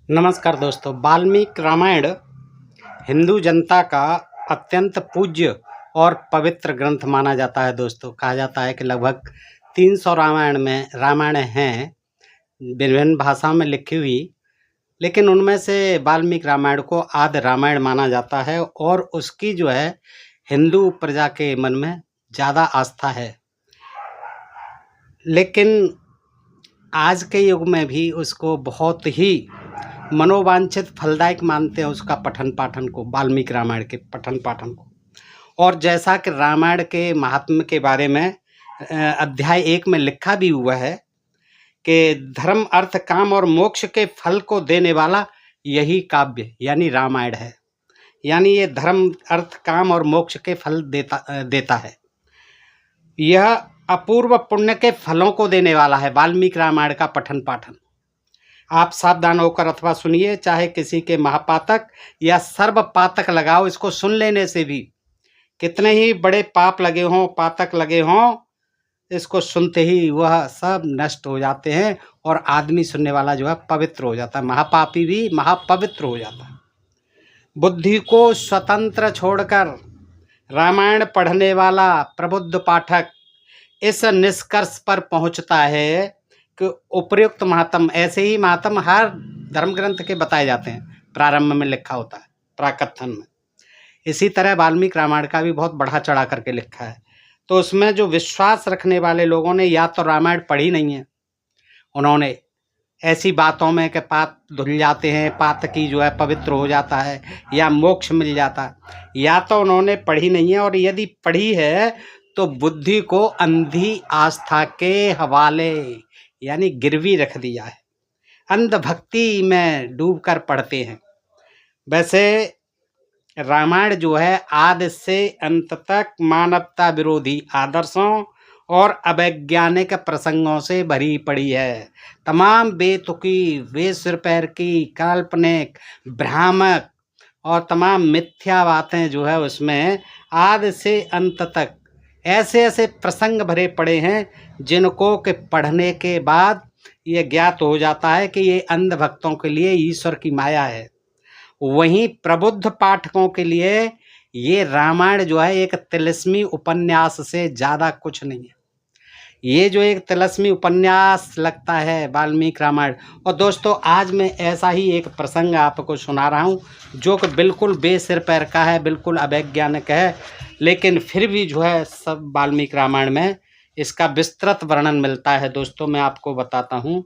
नमस्कार दोस्तों। वाल्मीकि रामायण हिंदू जनता का अत्यंत पूज्य और पवित्र ग्रंथ माना जाता है। दोस्तों, कहा जाता है कि लगभग 300 रामायण हैं विभिन्न भाषाओं में लिखी हुई, लेकिन उनमें से वाल्मीकि रामायण को आदि रामायण माना जाता है और उसकी जो है हिंदू प्रजा के मन में ज़्यादा आस्था है। लेकिन आज के युग में भी उसको बहुत ही मनोवांछित फलदायक मानते हैं, उसका पठन पाठन को, वाल्मीकि रामायण के पठन पाठन को। और जैसा कि रामायण के महात्म्य के बारे में अध्याय 1 में लिखा भी हुआ है कि धर्म अर्थ काम और मोक्ष के फल को देने वाला यही काव्य यानी रामायण है। यानी ये धर्म अर्थ काम और मोक्ष के फल देता है। यह अपूर्व पुण्य के फलों को देने वाला है वाल्मीकि रामायण का पठन पाठन। आप सावधान होकर अथवा सुनिए, चाहे किसी के महापातक या सर्वपातक लगाओ, इसको सुन लेने से भी कितने ही बड़े पाप लगे हों, पातक लगे हों, इसको सुनते ही वह सब नष्ट हो जाते हैं और आदमी सुनने वाला जो है पवित्र हो जाता है। महापापी भी महापवित्र हो जाता है। बुद्धि को स्वतंत्र छोड़कर रामायण पढ़ने वाला प्रबुद्ध पाठक इस निष्कर्ष पर पहुंचता है कि उपयुक्त महात्म, ऐसे ही महात्म हर धर्म ग्रंथ के बताए जाते हैं, प्रारंभ में लिखा होता है प्राकथन में। इसी तरह वाल्मीकि रामायण का भी बहुत बढ़ा चढ़ा करके लिखा है। तो उसमें जो विश्वास रखने वाले लोगों ने या तो रामायण पढ़ी नहीं है, उन्होंने ऐसी बातों में कि पाप धुल जाते हैं, पातकी जो है पवित्र हो जाता है या मोक्ष मिल जाता है, या तो उन्होंने पढ़ी नहीं है, और यदि पढ़ी है तो बुद्धि को अंधी आस्था के हवाले यानी गिरवी रख दिया है, अंधभक्ति में डूबकर पढ़ते हैं। वैसे रामायण जो है आदि से अंत तक मानवता विरोधी आदर्शों और अवैज्ञानिक प्रसंगों से भरी पड़ी है। तमाम बेतुकी, बेसिर पैर की, काल्पनिक, भ्रामक और तमाम मिथ्या बातें जो है उसमें आदि से अंत तक ऐसे ऐसे प्रसंग भरे पड़े हैं जिनको के पढ़ने के बाद ये ज्ञात हो जाता है कि ये अंधभक्तों के लिए ईश्वर की माया है। वहीं प्रबुद्ध पाठकों के लिए ये रामायण जो है एक तिलिस्मी उपन्यास से ज़्यादा कुछ नहीं है। ये जो एक तिलिस्मी उपन्यास लगता है वाल्मीकि रामायण। और दोस्तों, आज मैं ऐसा ही एक प्रसंग आपको सुना रहा हूँ जो कि बिल्कुल बेसिर पैर का है, बिल्कुल अवैज्ञानिक है, लेकिन फिर भी जो है सब वाल्मीकि रामायण में इसका विस्तृत वर्णन मिलता है। दोस्तों, मैं आपको बताता हूँ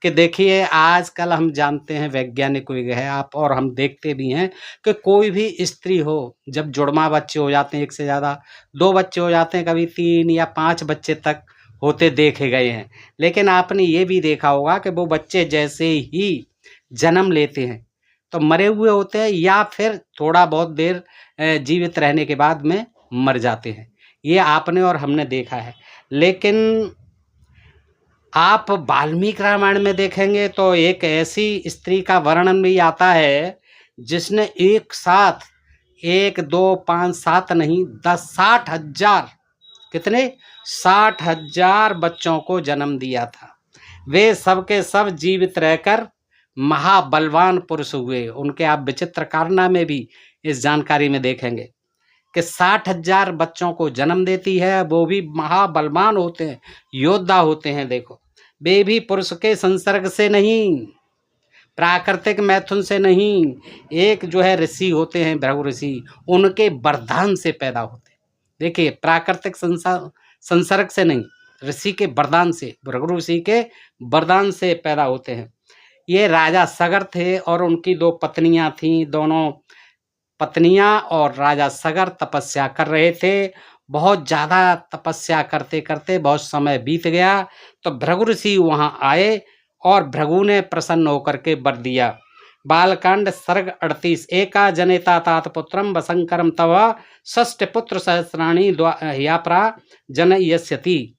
कि देखिए, आजकल हम जानते हैं वैज्ञानिक युग है आप, और हम देखते भी हैं कि कोई भी स्त्री हो, जब जुड़वा बच्चे हो जाते हैं, एक से ज़्यादा 2 बच्चे हो जाते हैं, कभी 3 या 5 बच्चे तक होते देखे गए हैं। लेकिन आपने ये भी देखा होगा कि वो बच्चे जैसे ही जन्म लेते हैं तो मरे हुए होते हैं, या फिर थोड़ा बहुत देर जीवित रहने के बाद में मर जाते हैं। ये आपने और हमने देखा है। लेकिन आप वाल्मीकि रामायण में देखेंगे तो एक ऐसी स्त्री का वर्णन भी आता है जिसने एक साथ 1, 2, 5, 7 नहीं 10, 60,000, कितने 60,000 बच्चों को जन्म दिया था। वे सब के सब जीवित रहकर महाबलवान पुरुष हुए। उनके आप विचित्र कारनामे भी इस जानकारी में देखेंगे कि 60,000 बच्चों को जन्म देती है, वो भी महाबलवान होते हैं, योद्धा होते हैं। देखो, वे भी पुरुष के संसर्ग से नहीं, प्राकृतिक मैथुन से नहीं, एक जो है ऋषि होते हैं भृगु ऋषि, उनके वरदान से पैदा होते हैं। देखिए, प्राकृतिक संसर्ग से नहीं, ऋषि के वरदान से, भृगु ऋषि के वरदान से पैदा होते हैं। ये राजा सगर थे और उनकी 2 पत्नियां थीं। दोनों पत्नियां और राजा सगर तपस्या कर रहे थे। बहुत ज़्यादा तपस्या करते करते बहुत समय बीत गया तो भृगु ऋषि वहाँ आए और भृगु ने प्रसन्न होकर के वर दिया। बालकांड सर्ग 38। एका जनेता तात पुत्रम वसंकरम तव षष्ठ पुत्र सहस्राणी ह्यापरा जनयस्यति।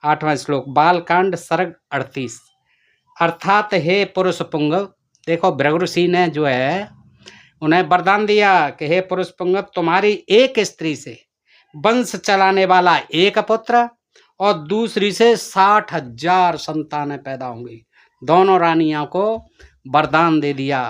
8वां श्लोक, बालकांड सर्ग 38। अर्थात हे पुरुष पुंग, देखो भृगु ऋषि ने जो है उन्हें वरदान दिया कि हे पुरुष पुंग, तुम्हारी एक स्त्री से वंश चलाने वाला एक पुत्र और दूसरी से 60,000 संतानें पैदा होंगी। दोनों रानियों को वरदान दे दिया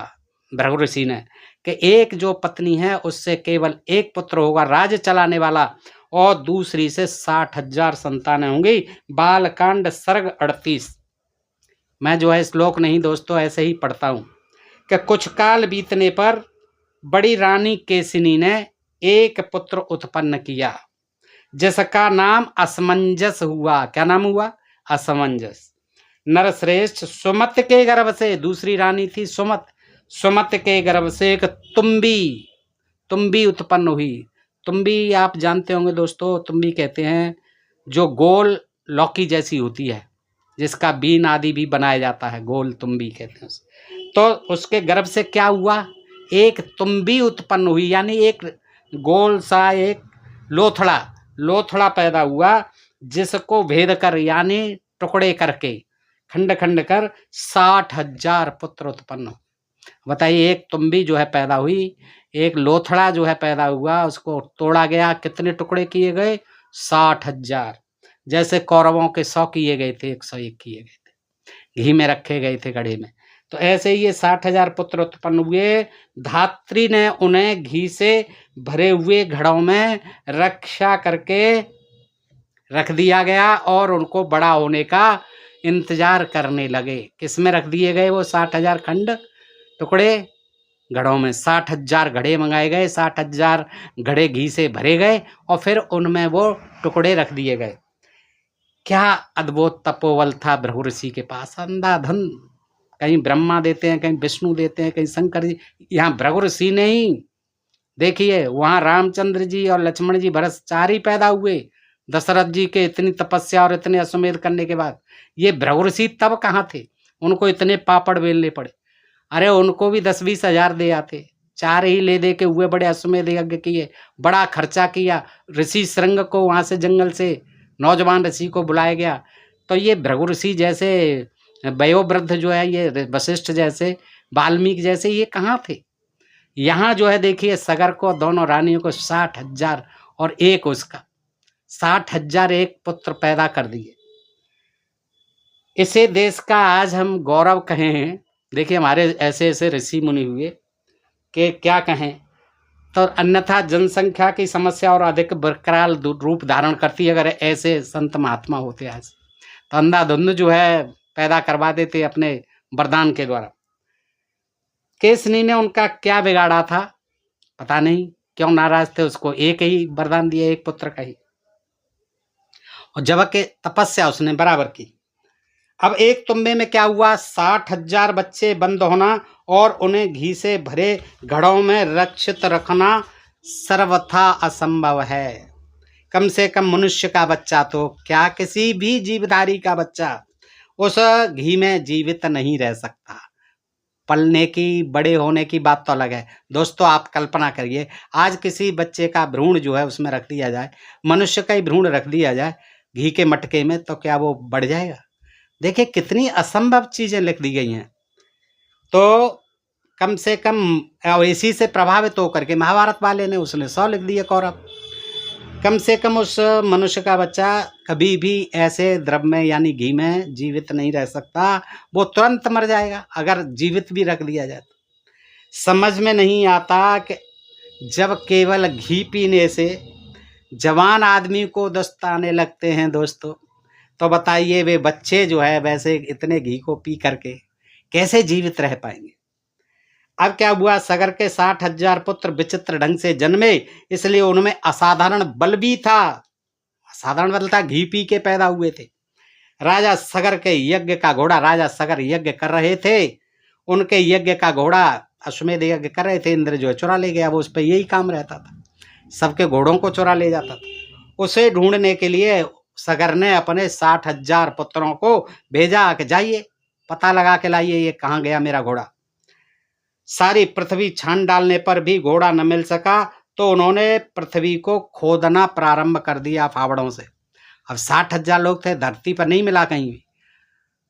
भृगु ऋषि ने कि एक जो पत्नी है उससे केवल एक पुत्र होगा राज्य चलाने वाला, और दूसरी से 60,000 संतानें होंगी। बालकांड सर्ग 38। मैं जो है श्लोक नहीं दोस्तों ऐसे ही पढ़ता हूँ कि कुछ काल बीतने पर बड़ी रानी केसिनी ने एक पुत्र उत्पन्न किया जिसका नाम असमंजस हुआ। क्या नाम हुआ? असमंजस। नरश्रेष्ठ सुमत के गर्भ से, दूसरी रानी थी सुमत, सुमत के गर्भ से एक तुम्बी उत्पन्न हुई। तुम्बी आप जानते होंगे दोस्तों, तुम्बी कहते हैं जो गोल लौकी जैसी होती है, जिसका बीन आदि भी बनाया जाता है, गोल तुम्बी कहते हैं उसे। तो उसके गर्भ से क्या हुआ? एक तुम्बी उत्पन्न हुई, यानी एक गोल सा एक लोथड़ा पैदा हुआ, जिसको भेद कर यानी टुकड़े करके खंड खंड कर 60,000 पुत्र उत्पन्न हो। बताइए, एक तुम्बी जो है पैदा हुई, एक लोथड़ा जो है पैदा हुआ, उसको तोड़ा गया, कितने टुकड़े किए गए? 60,000। जैसे कौरवों के 100 किए गए थे, 101 किए गए थे, घी में रखे गए थे गढ़े में। तो ऐसे ही ये 60,000 पुत्र उत्पन्न हुए। धात्री ने उन्हें घी से भरे हुए घड़ों में रक्षा करके रख दिया गया और उनको बड़ा होने का इंतजार करने लगे। किसमें रख दिए गए वो 60,000 खंड टुकड़े? घड़ों में। 60,000 घड़े मंगाए गए, 60,000 घड़े घी से भरे गए और फिर उनमें वो टुकड़े रख दिए गए। क्या अद्भुत तपोबल था भृगु ऋषि के पास, अंधाधुन। कहीं ब्रह्मा देते हैं, कहीं विष्णु देते हैं, कहीं शंकर जी, यहाँ भृगु ऋषि नहीं। देखिए वहाँ रामचंद्र जी और लक्ष्मण जी, भरत, 4 ही पैदा हुए दशरथ जी के इतनी तपस्या और इतने अश्वमेध करने के बाद। ये भृगु ऋषि तब कहाँ थे? उनको इतने पापड़ बेलने पड़े। अरे उनको भी 10-20 हजार दे आते, 4 ही ले दे के हुए बड़े अश्वमेध यज्ञ किए, बड़ा खर्चा किया। ऋषि श्रृंग को वहाँ से जंगल से नौजवान ऋषि को बुलाया गया। तो ये भृगु ऋषि जैसे वयोवृद्ध जो है, ये वशिष्ठ जैसे, वाल्मीकि जैसे, ये कहाँ थे? यहाँ जो है देखिए सगर को, दोनों रानियों को 60,000 और एक उसका 60,000 एक पुत्र पैदा कर दिए। इसे देश का आज हम गौरव कहे हैं। देखिए हमारे ऐसे ऐसे ऋषि मुनि हुए कि क्या कहें। तो अन्यथा जनसंख्या की समस्या और अधिक बरकरार रूप धारण करती है अगर ऐसे संत महात्मा होते आज, तो अंधाधुंध जो है पैदा करवा देते अपने वरदान के द्वारा। केसनी ने उनका क्या बिगाड़ा था? पता नहीं क्यों नाराज थे, उसको एक ही वरदान दिया, एक पुत्र का ही, और जबकि तपस्या उसने बराबर की। अब एक तुम्बे में क्या हुआ? 60,000 बच्चे बंद होना और उन्हें घी से भरे घड़ों में रक्षित रखना सर्वथा असंभव है। कम से कम मनुष्य का बच्चा तो क्या, किसी भी जीवधारी का बच्चा उस घी में जीवित नहीं रह सकता। पलने की, बड़े होने की बात तो अलग है दोस्तों। आप कल्पना करिए, आज किसी बच्चे का भ्रूण जो है उसमें रख दिया जाए, मनुष्य का ही भ्रूण रख दिया जाए घी के मटके में, तो क्या वो बढ़ जाएगा? देखिए कितनी असंभव चीजें लिख दी गई हैं। तो कम से कम इसी से प्रभावित होकर के महाभारत वाले ने उसने 100 लिख दिए कौरव। कम से कम उस मनुष्य का बच्चा कभी भी ऐसे द्रव में यानी घी में जीवित नहीं रह सकता, वो तुरंत मर जाएगा अगर जीवित भी रख दिया जाए। समझ में नहीं आता कि जब केवल घी पीने से जवान आदमी को दस्त आने लगते हैं दोस्तों, तो बताइए वे बच्चे जो है वैसे इतने घी को पी करके कैसे जीवित रह पाएंगे? अब क्या हुआ? सगर के 60,000 पुत्र विचित्र ढंग से जन्मे, इसलिए उनमें असाधारण बल भी था। असाधारण बल था, घी पी के पैदा हुए थे। राजा सगर के यज्ञ का घोड़ा, राजा सगर यज्ञ कर रहे थे, उनके यज्ञ का घोड़ा अश्वमेध यज्ञ कर रहे थे, इंद्र जो है चुरा ले गया। वो उस पर यही काम रहता था, सबके घोड़ों को चुरा ले जाता था। उसे ढूंढने के लिए सगर ने अपने 60,000 पुत्रों को भेजा कि जाइए पता लगा के लाइए ये कहाँ गया मेरा घोड़ा। सारी पृथ्वी छान डालने पर भी घोड़ा न मिल सका, तो उन्होंने पृथ्वी को खोदना प्रारंभ कर दिया फावड़ों से। अब 60,000 लोग थे, धरती पर नहीं मिला कहीं भी।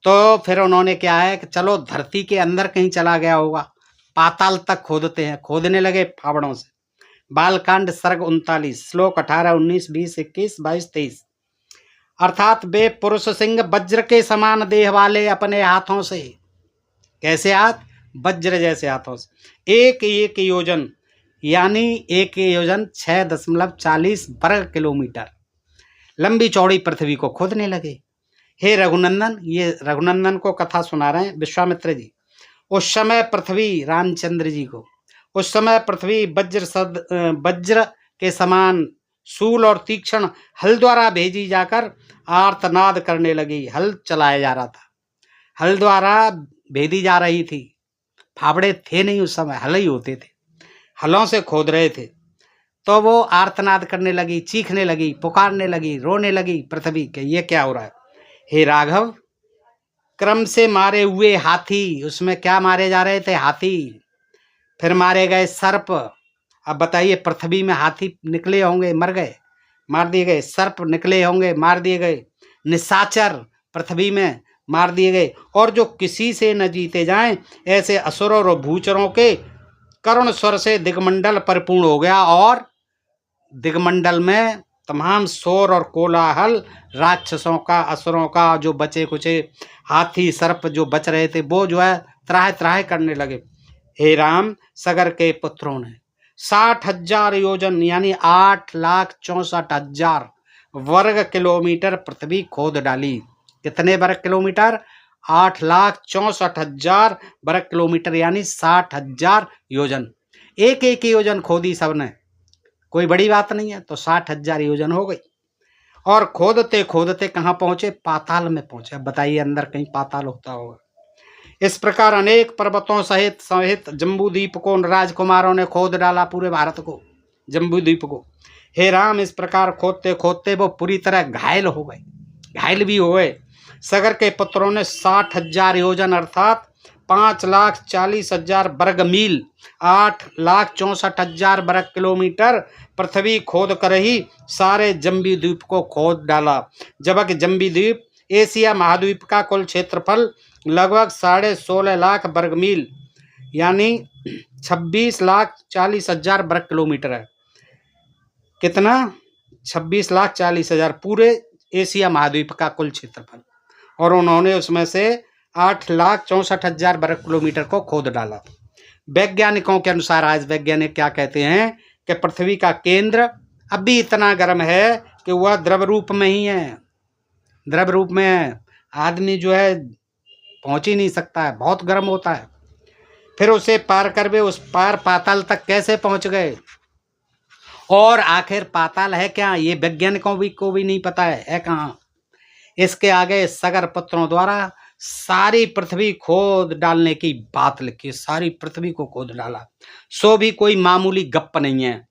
तो फिर उन्होंने क्या है कि चलो धरती के अंदर कहीं चला गया होगा, पाताल तक खोदते हैं। खोदने लगे फावड़ों से। बालकांड सर्ग 39 श्लोक 18, 19, 20, 21, 22, 23। अर्थात वे पुरुष सिंह वज्र के समान देह वाले अपने हाथों से, कैसे हाथ? वज्र जैसे हाथों से। एक एक योजन यानी एक योजन 6.40 वर्ग किलोमीटर लंबी चौड़ी पृथ्वी को खोदने लगे। हे रघुनंदन, ये रघुनंदन को कथा सुना रहे हैं विश्वामित्र जी। उस समय पृथ्वी, रामचंद्र जी को, उस समय पृथ्वी वज्र के समान शूल और तीक्ष्ण हल द्वारा भेजी जाकर आर्तनाद करने लगी। हल चलाया जा रहा था, हल द्वारा भेदी जा रही थी। फावड़े थे नहीं उस समय, हल ही होते थे, हलों से खोद रहे थे। तो वो आर्तनाद करने लगी, चीखने लगी, पुकारने लगी, रोने लगी पृथ्वी के ये क्या हो रहा है। हे राघव, क्रम से मारे हुए हाथी, उसमें क्या मारे जा रहे थे? हाथी। फिर मारे गए सर्प। अब बताइए, पृथ्वी में हाथी निकले होंगे, मर गए, मार दिए गए। सर्प निकले होंगे, मार दिए गए। निशाचर पृथ्वी में मार दिए गए। और जो किसी से न जीते जाएं ऐसे असुरों और भूचरों के करुण स्वर से दिगमंडल परिपूर्ण हो गया। और दिगमंडल में तमाम शोर और कोलाहल, राक्षसों का, असुरों का, जो बचे कुचे हाथी सर्प जो बच रहे थे वो जो है त्राह त्राह करने लगे। हे राम, सगर के पुत्रों ने 60,000 योजन यानी 8,64,000 वर्ग किलोमीटर पृथ्वी खोद डाली। कितने वर्ग किलोमीटर? 8,64,000 वर्ग किलोमीटर यानी 60,000 योजन। एक एक योजन खोदी सबने, कोई बड़ी बात नहीं है। तो 60,000 योजन हो गई। और खोदते खोदते कहाँ पहुंचे? पाताल में पहुंचे। अब बताइए, अंदर कहीं पाताल होता होगा। इस प्रकार अनेक पर्वतों सहित जम्बू द्वीप को राजकुमारों ने खोद डाला, पूरे भारत को, जम्बू द्वीप को। हे राम, इस प्रकार खोदते खोदते वो पूरी तरह घायल हो गए, घायल भी हो गए। सगर के पुत्रों ने 60,000 योजन अर्थात 5,40,000 वर्ग मील, 8,64,000 वर्ग किलोमीटर पृथ्वी खोद कर ही सारे जम्बू द्वीप को खोद डाला। जबकि जम्बू द्वीप एशिया महाद्वीप का कुल क्षेत्रफल लगभग 16.5 लाख वर्ग मील यानी 26,40,000 वर्ग किलोमीटर है। कितना? 26,40,000 पूरे एशिया महाद्वीप का कुल क्षेत्रफल। और उन्होंने उसमें से 8,64,000 वर्ग किलोमीटर को खोद डाला। वैज्ञानिकों के अनुसार, आज वैज्ञानिक क्या कहते हैं कि पृथ्वी का केंद्र अभी इतना गर्म है कि वह द्रव रूप में ही है, द्रव रूप में है। आदमी जो है पहुंच ही नहीं सकता है, बहुत गर्म होता है। फिर उसे पार कर वे उस पार पाताल तक कैसे पहुंच गए? और आखिर पाताल है क्या, ये वैज्ञानिकों को भी नहीं पता है कहाँ। इसके आगे सगर पुत्रों द्वारा सारी पृथ्वी खोद डालने की बात लिखी, सारी पृथ्वी को खोद डाला। सो भी कोई मामूली गप्प नहीं है।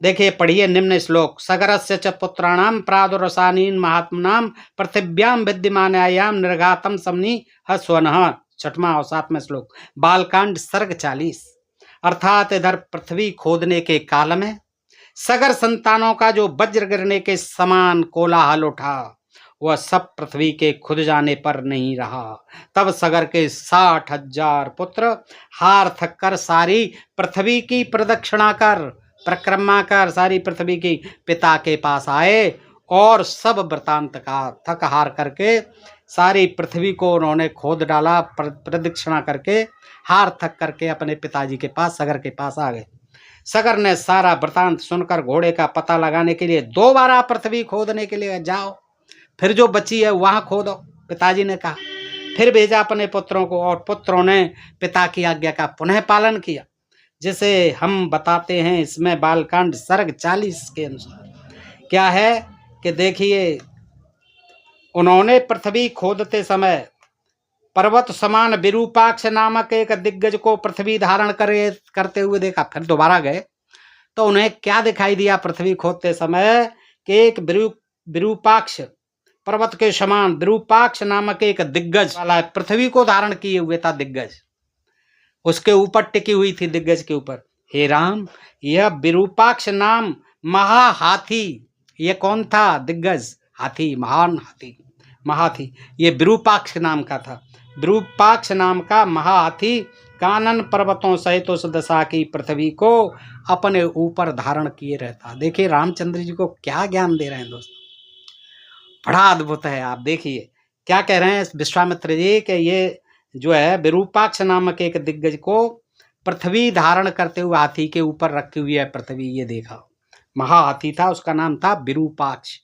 देखिए, पढ़िए निम्न श्लोक। सगरस्य च पुत्राणाम प्रादुरसानीन महात्मनाम पृथिव्याम विद्यमानायाम निर्घातम समनी हस्वनः। 6वां और 7वां श्लोक, बालकांड सर्ग 40। अर्थात इधर पृथ्वी खोदने के काल में सगर संतानों का जो वज्र गिरने के समान कोलाहल उठा, वह सब पृथ्वी के खुद जाने पर नहीं रहा। तब सगर के 60,000 पुत्र हार थक कर सारी पृथ्वी की प्रदक्षिणा कर, परिक्रमा कर सारी पृथ्वी की पिता के पास आए और सब वृतांत का थक हार करके सारी पृथ्वी को उन्होंने खोद डाला। प्रदक्षिणा करके हार थक करके अपने पिताजी के पास, सगर के पास आ गए। सगर ने सारा वृतांत सुनकर घोड़े का पता लगाने के लिए दोबारा पृथ्वी खोदने के लिए जाओ, फिर जो बची है वहां खोदो, पिताजी ने कहा। फिर भेजा अपने पुत्रों को और पुत्रों ने पिता की आज्ञा का पुनः पालन किया, जिसे हम बताते हैं इसमें बालकांड सर्ग 40 के अनुसार। क्या है कि देखिए, उन्होंने पृथ्वी खोदते समय पर्वत समान विरूपाक्ष नामक एक दिग्गज को पृथ्वी धारण करते हुए देखा। फिर दोबारा गए तो उन्हें क्या दिखाई दिया पृथ्वी खोदते समय कि एक विरूपाक्ष पर्वत के समान विरूपाक्ष नामक एक दिग्गज वाला पृथ्वी को धारण किए हुए था। दिग्गज उसके ऊपर टिकी हुई थी, दिग्गज के ऊपर। हे राम, यह विरूपाक्ष नाम महाहाथी, ये कौन था? दिग्गज हाथी, महान हाथी, महाहाथी, ये विरूपाक्ष नाम का था। विरूपाक्ष नाम का महाहाथी कानन पर्वतों सहित उस दशा की पृथ्वी को अपने ऊपर धारण किए रहता। देखिए रामचंद्र जी को क्या ज्ञान दे रहे हैं दोस्तों, बड़ा अद्भुत है। आप देखिए क्या कह रहे हैं विश्वामित्र जी कि ये जो है विरूपाक्ष नामक एक दिग्गज को पृथ्वी धारण करते हुए हाथी के ऊपर रखी हुई है पृथ्वी, ये देखा। महाहाथी था, उसका नाम था विरूपाक्ष,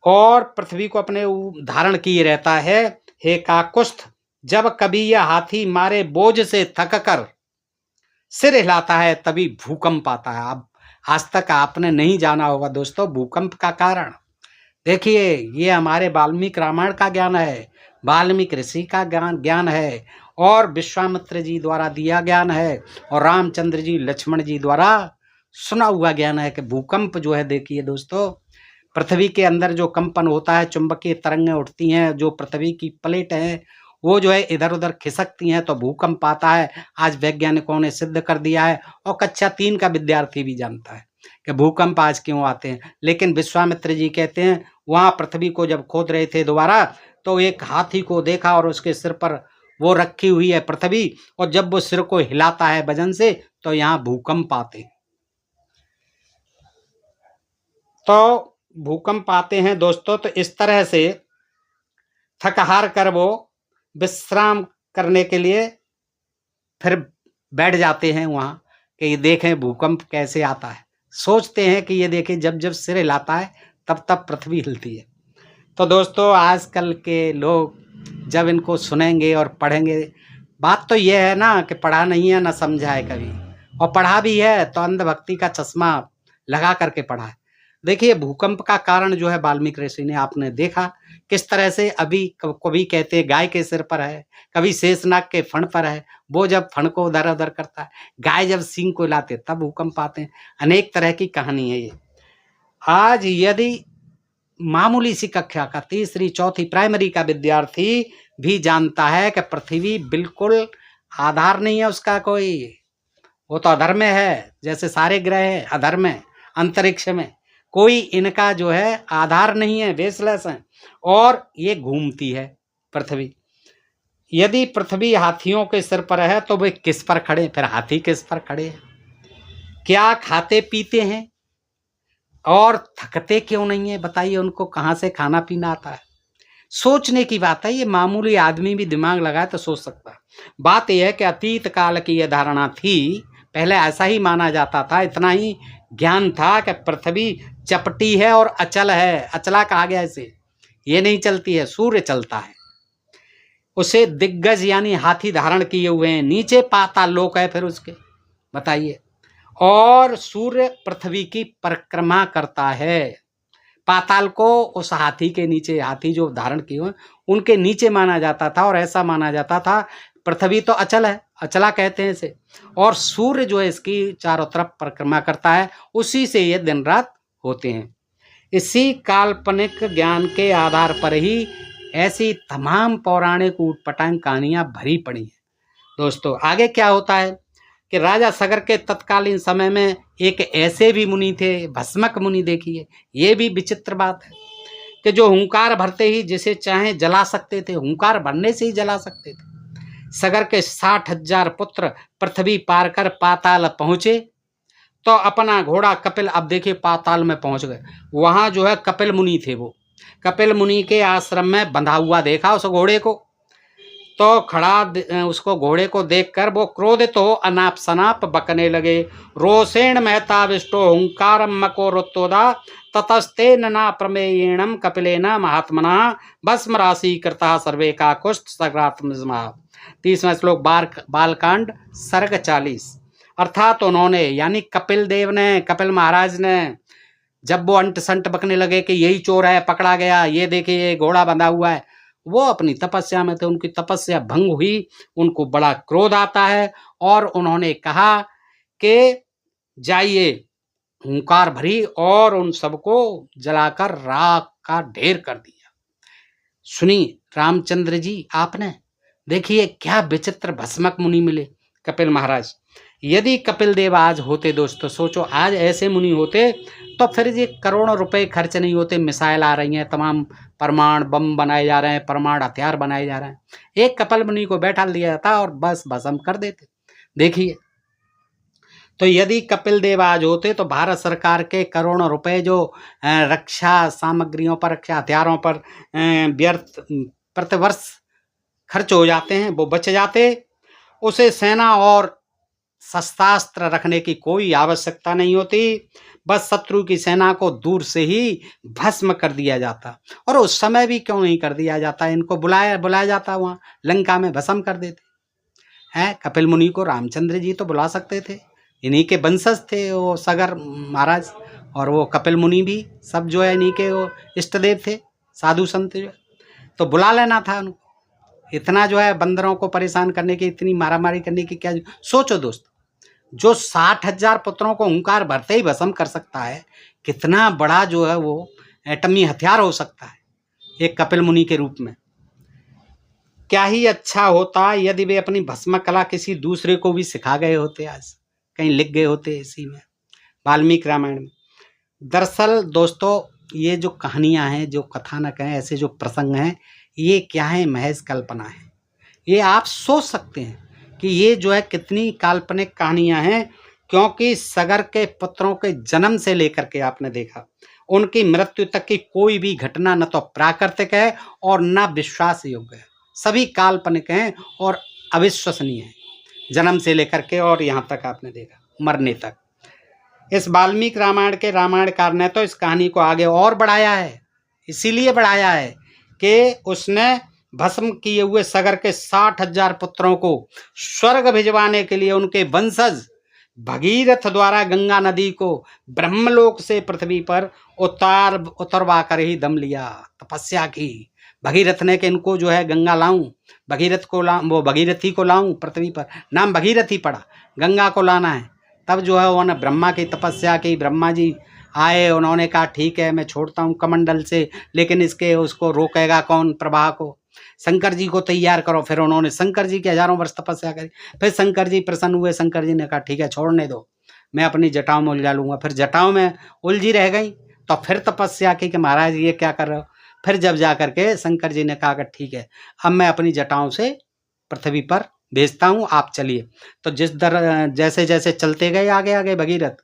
और पृथ्वी को अपने धारण किए रहता है। हे काकुस्थ, जब कभी यह हाथी मारे बोझ से थक कर सिर हिलाता है तभी भूकंप आता है। अब आज तक आपने नहीं जाना होगा दोस्तों भूकंप का कारण। देखिए, ये हमारे वाल्मीकि रामायण का ज्ञान है, वाल्मीकि ऋषि का ज्ञान है, और विश्वामित्र जी द्वारा दिया ज्ञान है, और रामचंद्र जी लक्ष्मण जी द्वारा सुना हुआ ज्ञान है कि भूकंप जो है, देखिए दोस्तों, पृथ्वी के अंदर जो कंपन होता है, चुंबकीय तरंगें उठती हैं, जो पृथ्वी की प्लेट है वो जो है इधर उधर खिसकती हैं तो भूकंप आता है। आज वैज्ञानिकों ने सिद्ध कर दिया है, और कक्षा 3 का विद्यार्थी भी जानता है कि भूकंप आज क्यों आते हैं। लेकिन विश्वामित्र जी कहते हैं वहां पृथ्वी को जब खोद रहे थे दोबारा, तो एक हाथी को देखा और उसके सिर पर वो रखी हुई है पृथ्वी, और जब वो सिर को हिलाता है वजन से तो यहाँ भूकंप आते हैं। तो भूकंप आते हैं दोस्तों। तो इस तरह से थक हार कर वो विश्राम करने के लिए फिर बैठ जाते हैं वहाँ कि ये देखें भूकंप कैसे आता है। सोचते हैं कि ये देखें जब जब सिर हिलाता है तब तब पृथ्वी हिलती है। तो दोस्तों आजकल के लोग जब इनको सुनेंगे और पढ़ेंगे, बात तो ये है ना कि पढ़ा नहीं है ना समझा है कभी, और पढ़ा भी है तो अंधभक्ति का चश्मा लगा करके पढ़ा है। देखिए भूकंप का कारण जो है वाल्मीकि ऋषि ने, आपने देखा किस तरह से अभी कभी कहते गाय के सिर पर है, कभी शेषनाग के फण पर है, वो जब फण को उधर उधर करता है, गाय जब सींग को लाते तब भूकंप आते हैं। अनेक तरह की कहानी है ये। आज यदि मामूली सी कक्षा का 3री 4थी प्राइमरी का विद्यार्थी भी जानता है कि पृथ्वी बिल्कुल आधार नहीं है उसका कोई, वो तो अधर में है, जैसे सारे ग्रह है अधर में, अंतरिक्ष में कोई इनका जो है आधार नहीं है, बेसलेस है, और ये घूमती है पृथ्वी। यदि पृथ्वी हाथियों के सिर पर है तो वे किस पर खड़े, फिर हाथी किस पर खड़े हैं? क्या खाते पीते हैं और थकते क्यों नहीं है? बताइए, उनको कहाँ से खाना पीना आता है? सोचने की बात है, ये मामूली आदमी भी दिमाग लगाए तो सोच सकता है। बात यह है कि अतीत काल की यह धारणा थी, पहले ऐसा ही माना जाता था, इतना ही ज्ञान था कि पृथ्वी चपटी है और अचल है। अचला कहा गया इसे, ये नहीं चलती है, सूर्य चलता है। उसे दिग्गज यानी हाथी धारण किए हुए हैं, नीचे पाताल लोक है फिर उसके, बताइए, और सूर्य पृथ्वी की परिक्रमा करता है। पाताल को उस हाथी के नीचे, हाथी जो धारण किए हुए उनके नीचे माना जाता था, और ऐसा माना जाता था पृथ्वी तो अचल है, अचला कहते हैं इसे, और सूर्य जो है इसकी चारों तरफ परिक्रमा करता है, उसी से ये दिन रात होते हैं। इसी काल्पनिक ज्ञान के आधार पर ही ऐसी तमाम पौराणिक ऊटपटांग कहानियां भरी पड़ी हैं। दोस्तों आगे क्या होता है कि राजा सगर के तत्कालीन समय में एक ऐसे भी मुनि थे, भस्मक मुनि। देखिए ये भी विचित्र बात है कि जो हुंकार भरते ही जिसे चाहे जला सकते थे, हुंकार भरने से ही जला सकते थे। सगर के 60,000 पुत्र पृथ्वी पार कर पाताल पहुंचे तो अपना घोड़ा कपिल, अब देखिए पाताल में पहुंच गए, वहां जो है कपिल मुनि थे, वो कपिल मुनि के आश्रम में बंधा हुआ देखा उस घोड़े को, तो खड़ा उसको घोड़े को देखकर वो क्रोधित हो अनाप शनाप बकने लगे। रोषेण महताविष्टो हुंकारम मकोरुत्तोदा ततस्तेन न प्रमेयेणम कपिलेन महात्मना भस्म राशि कृता सर्वे का कुष्ठ सग्रात्मजमा। 30वां श्लोक बालकांड सर्ग 40। अर्थात उन्होंने यानी कपिल देव ने, कपिल महाराज ने, जब वो अंट संट बकने लगे कि यही चोर है, पकड़ा गया, ये देखिए ये घोड़ा बंधा हुआ है, वो अपनी तपस्या में थे, उनकी तपस्या भंग हुई, उनको बड़ा क्रोध आता है और उन्होंने कहा कि जाइए, हुंकार भरी और उन सबको जलाकर राख का ढेर कर दिया। सुनिए रामचंद्र जी, आपने देखिए क्या विचित्र भस्मक मुनि मिले कपिल महाराज। यदि कपिल देव आज होते दोस्तों, सोचो आज ऐसे मुनि होते तो फिर ये करोड़ों रुपए खर्च नहीं होते। मिसाइल आ रही हैं, तमाम परमाणु बम बनाए जा रहे हैं, परमाणु हथियार बनाए जा रहे हैं, एक कपिल मुनि को बैठा दिया जाता और बस भस्म कर देते। देखिए, तो यदि कपिल देव आज होते तो भारत सरकार के करोड़ों रुपए जो रक्षा सामग्रियों पर, रक्षा हथियारों पर व्यर्थ प्रतिवर्ष खर्च हो जाते हैं वो बच जाते, उसे सेना और शस्त्रास्त्र रखने की कोई आवश्यकता नहीं होती, बस शत्रु की सेना को दूर से ही भस्म कर दिया जाता। और उस समय भी क्यों नहीं कर दिया जाता, इनको बुलाया जाता, वहाँ लंका में भस्म कर देते हैं। कपिल मुनि को रामचंद्र जी तो बुला सकते थे, इन्हीं के वंशज थे वो सगर महाराज, और वो कपिल मुनि भी सब जो है इन्हीं के वो इष्ट देव थे, साधु संत जो है, तो बुला लेना था उनको। इतना जो है बंदरों को परेशान करने की, इतनी मारामारी करने की क्या सोचो दोस्त, जो 60,000 पुत्रों को हुंकार भरते ही भस्म कर सकता है, कितना बड़ा जो है वो एटमी हथियार हो सकता है एक कपिल मुनि के रूप में। क्या ही अच्छा होता यदि वे अपनी भस्म कला किसी दूसरे को भी सिखा गए होते, आज कहीं लिख गए होते इसी में, वाल्मीकि रामायण में। दरअसल दोस्तों ये जो कहानियाँ हैं, जो कथानक हैं, ऐसे जो प्रसंग हैं, ये क्या है, महज कल्पना है। ये आप सोच सकते हैं कि ये जो है कितनी काल्पनिक कहानियाँ हैं, क्योंकि सगर के पुत्रों के जन्म से लेकर के आपने देखा उनकी मृत्यु तक की कोई भी घटना न तो प्राकृतिक है और न विश्वास योग्य है, सभी काल्पनिक हैं और अविश्वसनीय हैं, जन्म से लेकर के और यहाँ तक आपने देखा मरने तक। इस वाल्मीकि रामायण के रामायणकार ने तो इस कहानी को आगे और बढ़ाया है, इसीलिए बढ़ाया है कि उसने भस्म किए हुए सगर के 60,000 पुत्रों को स्वर्ग भिजवाने के लिए उनके वंशज भगीरथ द्वारा गंगा नदी को ब्रह्मलोक से पृथ्वी पर उतरवा कर ही दम लिया, तपस्या की भगीरथ ने कि इनको जो है गंगा लाऊं, भगीरथ को वो भगीरथी को लाऊं पृथ्वी पर, नाम भगीरथी पड़ा, गंगा को लाना है। तब जो है उन्होंने ब्रह्मा की तपस्या की, ब्रह्मा जी आए, उन्होंने कहा ठीक है मैं छोड़ता हूँ कमंडल से, लेकिन इसके उसको रोकेगा कौन, प्रवाह को। शंकर जी को तैयार करो, फिर उन्होंने शंकर जी की हजारों वर्ष तपस्या करी, फिर शंकर जी प्रसन्न हुए, शंकर जी ने कहा ठीक है छोड़ने दो, मैं अपनी जटाओं में उलझा लूंगा। फिर जटाओं में उलझी रह गई, तो फिर तपस्या की कि महाराज ये क्या कर रहे हो। फिर जब जा करके शंकर जी ने कहा कि ठीक है अब मैं अपनी जटाओं से पृथ्वी पर भेजता हूँ, आप चलिए। तो जैसे जैसे चलते गए आगे आगे भगीरथ,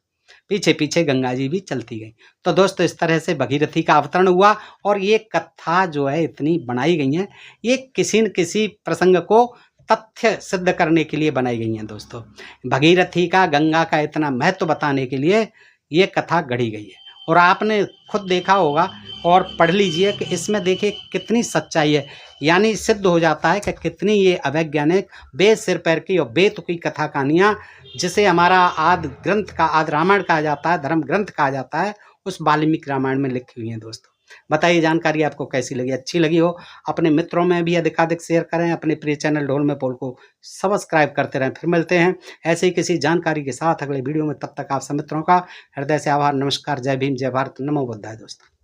पीछे पीछे गंगा जी भी चलती गई। तो दोस्तों इस तरह से भगीरथी का अवतरण हुआ, और ये कथा जो है इतनी बनाई गई है, ये किसी न किसी प्रसंग को तथ्य सिद्ध करने के लिए बनाई गई हैं दोस्तों। भगीरथी का, गंगा का इतना महत्व बताने के लिए ये कथा गढ़ी गई है, और आपने खुद देखा होगा और पढ़ लीजिए कि इसमें देखिए कितनी सच्चाई है। यानी सिद्ध हो जाता है कि कितनी ये अवैज्ञानिक बेत सिर पैर की और बेतुकी कथा कहानियाँ, जिसे हमारा आदि ग्रंथ का, आदि रामायण कहा जाता है, धर्म ग्रंथ कहा जाता है, उस वाल्मीकि रामायण में लिखी हुई हैं दोस्तों। बताइए जानकारी आपको कैसी लगी, अच्छी लगी हो अपने मित्रों में भी अधिकाधिक शेयर करें, अपने प्रिय चैनल ढोल में पोल को सब्सक्राइब करते रहें। फिर मिलते हैं ऐसे ही किसी जानकारी के साथ अगले वीडियो में, तब तक आप सब मित्रों का हृदय से आभार, नमस्कार, जय भीम, जय भारत, नमो बुद्धाय दोस्तों।